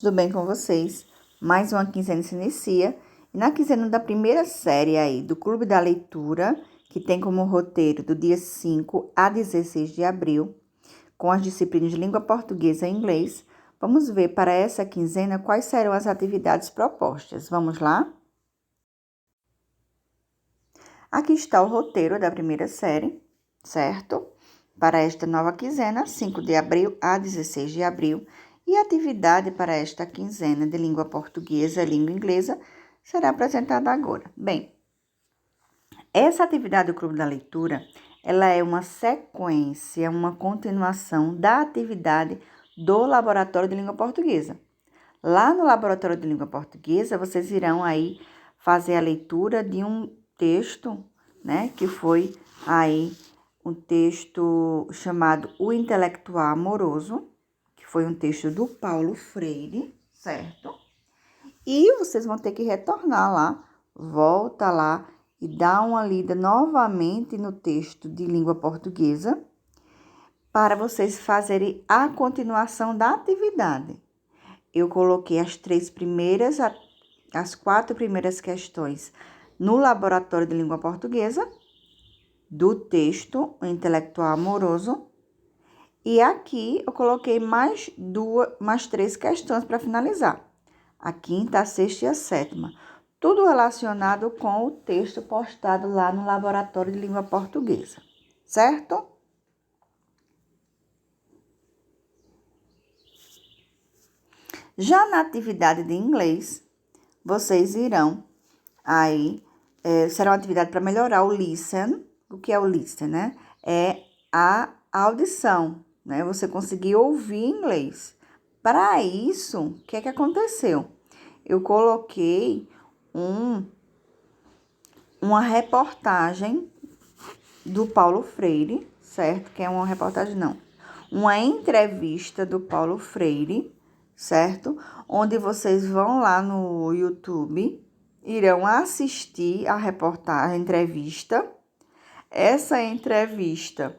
tudo bem com vocês? Mais uma quinzena se inicia. E na quinzena da primeira série aí do Clube da Leitura, que tem como roteiro do dia 5 a 16 de abril, com as disciplinas de língua portuguesa e inglês, vamos ver para essa quinzena quais serão as atividades propostas. Vamos lá? Aqui está o roteiro da primeira série, certo? Para esta nova quinzena, 5 de abril a 16 de abril, e a atividade para esta quinzena de língua portuguesa e língua inglesa será apresentada agora. Bem, essa atividade do Clube da Leitura, ela é uma sequência, uma continuação da atividade do Laboratório de Língua Portuguesa. Lá no Laboratório de Língua Portuguesa, vocês irão aí fazer a leitura de um texto, né, que foi aí um texto chamado O Intelectual Amoroso, que foi um texto do Paulo Freire, certo? E vocês vão ter que retornar lá, volta lá e dá uma lida novamente no texto de língua portuguesa para vocês fazerem a continuação da atividade. Eu coloquei as 4 primeiras questões no laboratório de língua portuguesa, do texto O Intelectual Amoroso, e aqui eu coloquei mais 3 questões para finalizar. A quinta, a sexta e a sétima. Tudo relacionado com o texto postado lá no laboratório de língua portuguesa, certo? Já na atividade de inglês, vocês irão aí, será uma atividade para melhorar o listen. O que é o listen, né? É a audição, né? Você conseguir ouvir inglês. Para isso, o que é que aconteceu? Eu coloquei uma reportagem do Paulo Freire, certo? Que é uma reportagem, não. Uma entrevista do Paulo Freire, certo? Onde vocês vão lá no YouTube, irão assistir a reportagem, a entrevista. Essa entrevista,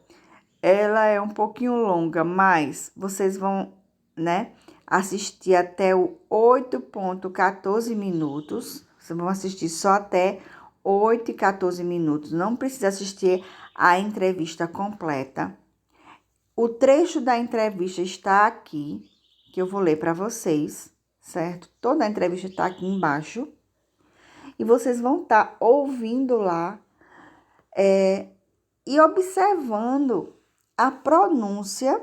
ela é um pouquinho longa, mas vocês vão, né, assistir até o 8,14 minutos. Vocês vão assistir só até 8 e 14 minutos. Não precisa assistir a entrevista completa. O trecho da entrevista está aqui, que eu vou ler para vocês, certo? Toda a entrevista está aqui embaixo. E vocês vão estar ouvindo lá e observando a pronúncia,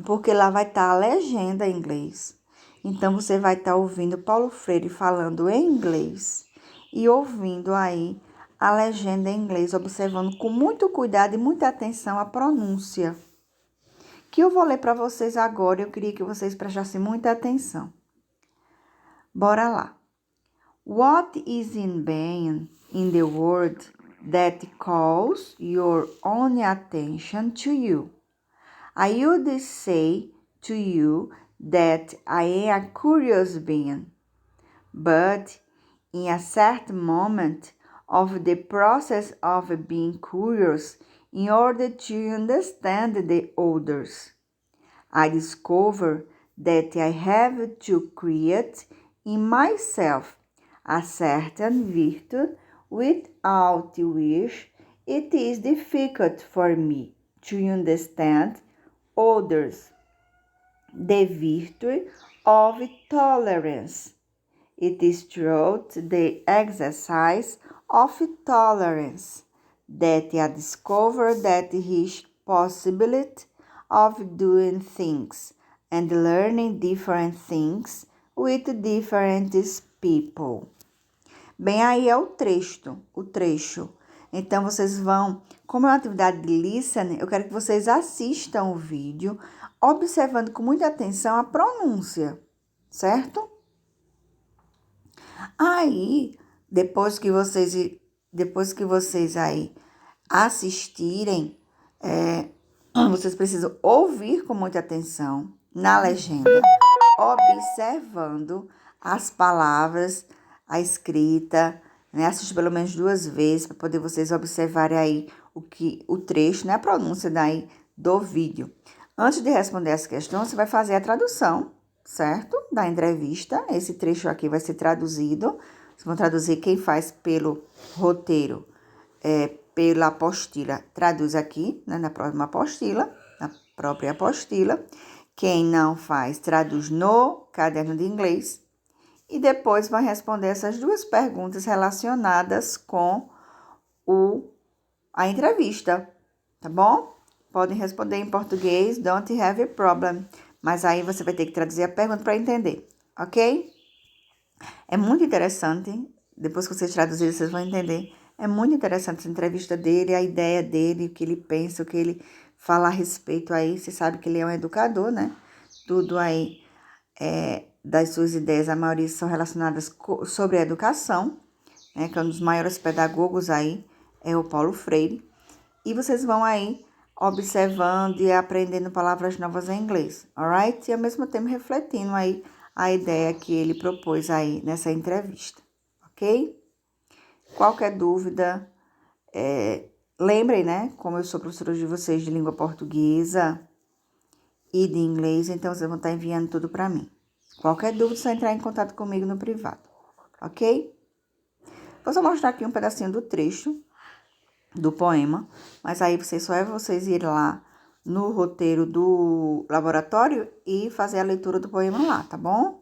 porque lá vai estar a legenda em inglês. Então, você vai estar ouvindo Paulo Freire falando em inglês e ouvindo aí a legenda em inglês, observando com muito cuidado e muita atenção a pronúncia, que eu vou ler para vocês agora. Eu queria que vocês prestassem muita atenção. Bora lá. What is in vain in the world that calls your only attention to you? I would say to you that I am a curious being, but in a certain moment of the process of being curious in order to understand the others, I discover that I have to create in myself a certain virtue without which it is difficult for me to understand others. The virtue of tolerance. It is through the exercise of tolerance that I discover that his possibility of doing things and learning different things with different people. Bem, aí é o trecho. Então, vocês vão, como é uma atividade de listening, eu quero que vocês assistam o vídeo, observando com muita atenção a pronúncia, certo? Aí, depois que vocês aí assistirem, vocês precisam ouvir com muita atenção na legenda, observando as palavras, a escrita, né? Assiste pelo menos 2 vezes para poder vocês observarem aí o trecho, né? A pronúncia daí do vídeo. Antes de responder as questões, você vai fazer a tradução, certo? Da entrevista. Esse trecho aqui vai ser traduzido. Vocês vão traduzir quem faz pelo roteiro, pela apostila, traduz aqui, né, na próxima apostila, na própria apostila. Quem não faz, traduz no caderno de inglês. E depois vai responder essas duas perguntas relacionadas com a entrevista, tá bom? Podem responder em português, don't have a problem. Mas aí você vai ter que traduzir a pergunta para entender, ok? É muito interessante, depois que vocês traduzirem, vocês vão entender. É muito interessante essa entrevista dele, a ideia dele, o que ele pensa, o que ele fala a respeito aí. Você sabe que ele é um educador, né? Tudo aí das suas ideias, a maioria são relacionadas sobre a educação, né? Que é um dos maiores pedagogos aí, é o Paulo Freire. E vocês vão aí observando e aprendendo palavras novas em inglês, alright? E ao mesmo tempo refletindo aí a ideia que ele propôs aí nessa entrevista, ok? Qualquer dúvida, lembrem, né? Como eu sou professora de vocês de língua portuguesa e de inglês, então vocês vão estar enviando tudo para mim. Qualquer dúvida, é só entrar em contato comigo no privado, ok? Vou só mostrar aqui um pedacinho do trecho do poema, mas aí vocês irem lá no roteiro do laboratório e fazer a leitura do poema lá, tá bom?